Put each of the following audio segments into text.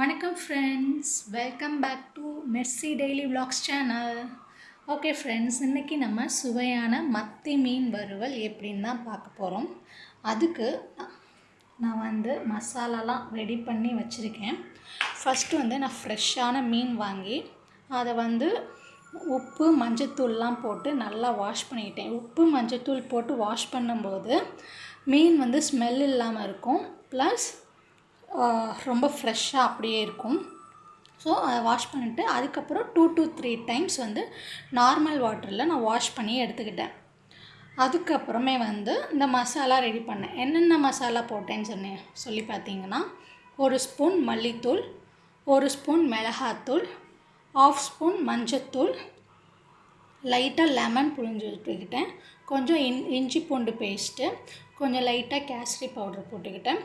வணக்கம் friends, welcome back to Mercy daily vlogs channel. Okay friends, இன்றைக்கி நம்ம சுவையான மத்தி மீன் வறுவல் எப்படின்னு தான் பார்க்க போகிறோம். அதுக்கு நான் மசாலாலாம் ரெடி பண்ணி வச்சுருக்கேன். ஃபஸ்ட்டு நான் ஃப்ரெஷ்ஷான மீன் வாங்கி அதை உப்பு மஞ்சத்தூள்லாம் போட்டு நல்லா வாஷ் பண்ணிக்கிட்டேன். உப்பு மஞ்சத்தூள் போட்டு வாஷ் பண்ணும்போது மீன் ஸ்மெல் இல்லாமல் இருக்கும், ப்ளஸ் ரொம்ப ஃப்ரெஷ்ஷாக அப்படியே இருக்கும். ஸோ அதை வாஷ் பண்ணிவிட்டு அதுக்கப்புறம் 2 to 3 டைம்ஸ் நார்மல் வாட்டரில் நான் வாஷ் பண்ணி எடுத்துக்கிட்டேன். அதுக்கப்புறமே இந்த மசாலா ரெடி பண்ணேன். என்னென்ன மசாலா போட்டேன்னு சொல்லி பார்த்தீங்கன்னா, 1 ஸ்பூன் மல்லித்தூள், 1 ஸ்பூன் மிளகாத்தூள், 1/2 ஸ்பூன் மஞ்சத்தூள், லைட்டாக லெமன் புழிஞ்சு விட்டுக்கிட்டேன், கொஞ்சம் இஞ்சி பூண்டு பேஸ்ட்டு, கொஞ்சம் லைட்டாக கேசரி பவுடர் போட்டுக்கிட்டேன்,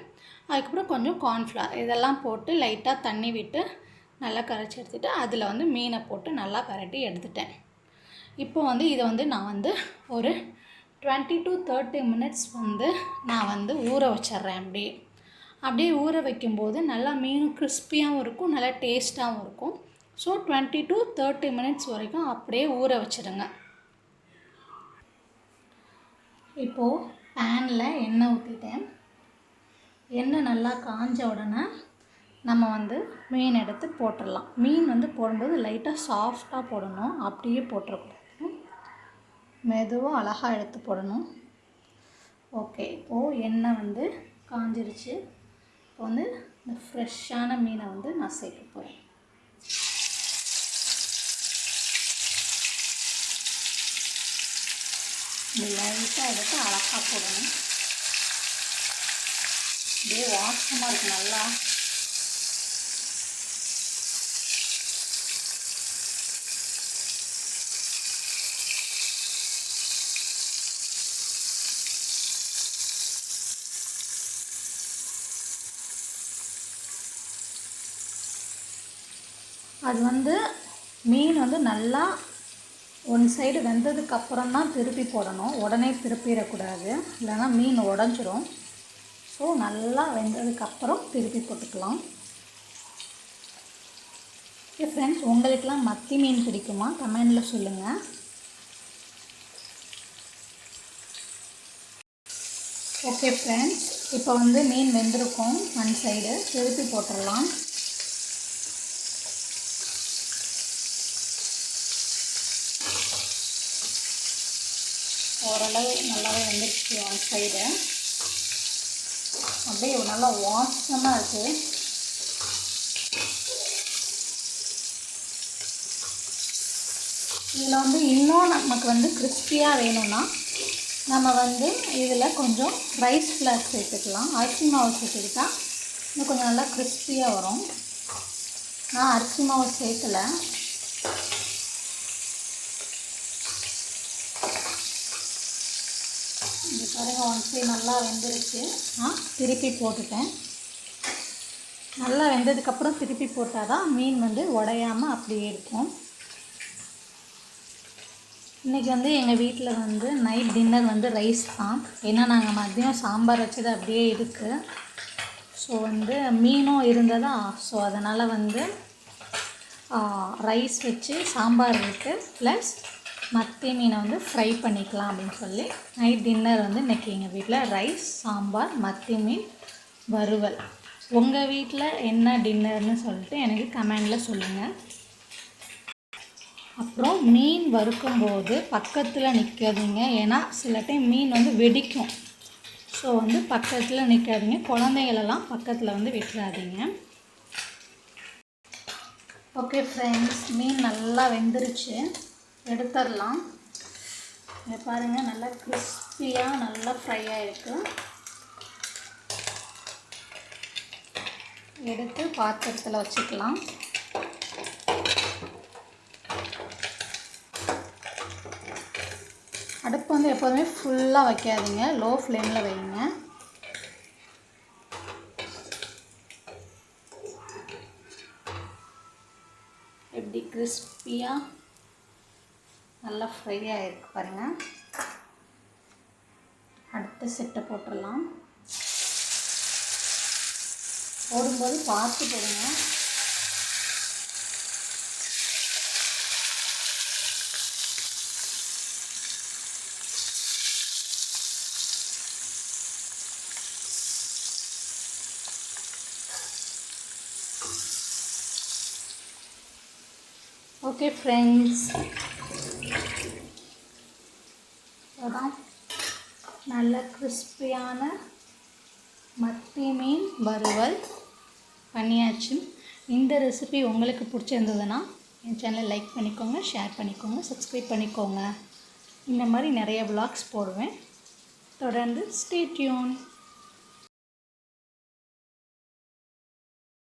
அதுக்கப்புறம் கொஞ்சம் கார்ன்ஃப்ளவர், இதெல்லாம் போட்டு லைட்டாக தண்ணி விட்டு நல்லா கரைச்சி எடுத்துகிட்டு அதில் மீனை போட்டு நல்லா பரட்டி எடுத்துட்டேன். இப்போ இதை நான் ஒரு 20 to 30 மினிட்ஸ் நான் ஊற வச்சிட்றேன். அப்படியே ஊற வைக்கும்போது நல்லா மீன் கிறிஸ்பியாகவும் இருக்கும், நல்லா டேஸ்ட்டாகவும் இருக்கும். ஸோ 20 to 30 மினிட்ஸ் வரைக்கும் அப்படியே ஊற வச்சுருங்க. இப்போது பேனில் எண்ணெய் ஊற்றிட்டேன். எண்ணெய் நல்லா காஞ்ச உடனே நம்ம மீன் எடுத்து போட்டுடலாம். மீன் போடும்போது லைட்டாக சாஃப்டாக போடணும், அப்படியே போட்டுறக்கூடாது, மெதுவாக அழகாக எடுத்து போடணும். ஓகே, இப்போது எண்ணெய் காஞ்சிருச்சு. இப்போ இந்த ஃப்ரெஷ்ஷான மீனை நான் சேர்க்க போகிறேன். இப்படி லைட்டாக எடுத்து அழகாக போடணும். அப்படியே வாசமாக இருக்குது நல்லா. அது மீன் நல்லா ஒன் சைடு வெந்ததுக்கப்புறம் தான் திருப்பி போடணும், உடனே திருப்பிடக்கூடாது, இல்லைன்னா மீன் உடஞ்சிரும். ஸோ நல்லா வெந்ததுக்கப்புறம் திருப்பி போட்டுக்கலாம். ஓகே ஃப்ரெண்ட்ஸ், உங்களுக்கெலாம் மத்தி மீன் பிடிக்குமா? கமெண்டில் சொல்லுங்கள். ஓகே ஃப்ரெண்ட்ஸ், இப்போ மீன் வெந்திருக்கும், ஒன் சைடு திருப்பி போட்டுடலாம். ஓரளவு நல்லாவே வெந்துருச்சு ஒன் சைடு. அப்படியே நல்லா வாசமாக இருக்குது. இதில் இன்னும் நமக்கு கிறிஸ்பியாக வேணும்னா நம்ம இதில் கொஞ்சம் ரைஸ் ஃப்ளார் சேர்த்துக்கலாம். அரிசி மாவு சேர்த்துக்கிட்டா இன்னும் கொஞ்சம் நல்லா கிறிஸ்பியாக வரும். நான் அரிசி மாவு சேர்க்கலை. இந்த பாருங்க, ஒன் சைடு நல்லா வெந்துருச்சு. நான் திருப்பி போட்டுட்டேன். நல்லா வெந்ததுக்கப்புறம் திருப்பி போட்டால் தான் மீன் உடையாமல் அப்படியே இருக்கும். இன்றைக்கி எங்கள் வீட்டில் நைட் டின்னர் ரைஸ் தான். ஏன்னா நாங்கள் மதியம் சாம்பார் வச்சது அப்படியே இருக்குது. ஸோ மீனும் இருந்ததா, ஸோ அதனால் ரைஸ் வச்சு சாம்பார் இருக்குது, ப்ளஸ் மத்தி மீனை ஃப்ரை பண்ணிக்கலாம் அப்படின்னு சொல்லி நைட் டின்னர் இன்றைக்கி எங்கள் வீட்டில் ரைஸ், சாம்பார், மத்தி மீன் வறுவல். உங்கள் வீட்டில் என்ன டின்னர்னு சொல்லிட்டு எனக்கு கமெண்டில் சொல்லுங்கள். அப்புறம் மீன் வறுக்கும்போது பக்கத்தில் நிற்காதீங்க, ஏன்னா சில டைம் மீன் வெடிக்கும். ஸோ பக்கத்தில் நிற்காதீங்க, குழந்தைகளெல்லாம் பக்கத்தில் விட்டுறாதீங்க. ஓகே ஃப்ரெண்ட்ஸ், மீன் நல்லா வெந்துருச்சு, எடுத்துடலாம். இதை பாருங்கள், நல்லா கிறிஸ்பியாக நல்லா ஃப்ரை ஆகிருக்கு. எடுத்து பாத்திரத்தில் வச்சுக்கலாம். அடுப்பு எப்போதுமே ஃபுல்லாக வைக்காதீங்க, லோ ஃப்ளேமில் வைங்க. எப்படி கிறிஸ்பியாக நல்லா ஃப்ரை ஆகிருக்கு பாருங்கள். அடுத்த செட்டை போட்டுடலாம். போடும்போது பார்த்து போடுங்க. ஓகே ஃப்ரெண்ட்ஸ், அதான் நல்ல கிறிஸ்பியான மத்தி மீன் வறுவல் பண்ணியாச்சு. இந்த ரெசிபி உங்களுக்கு பிடிச்சிருந்ததுன்னா என் சேனலை லைக் பண்ணிக்கோங்க, ஷேர் பண்ணிக்கோங்க, சப்ஸ்கிரைப் பண்ணிக்கோங்க. இந்த மாதிரி நிறைய vlogs போடுவேன். தொடர்ந்து ஸ்டே டியூன்.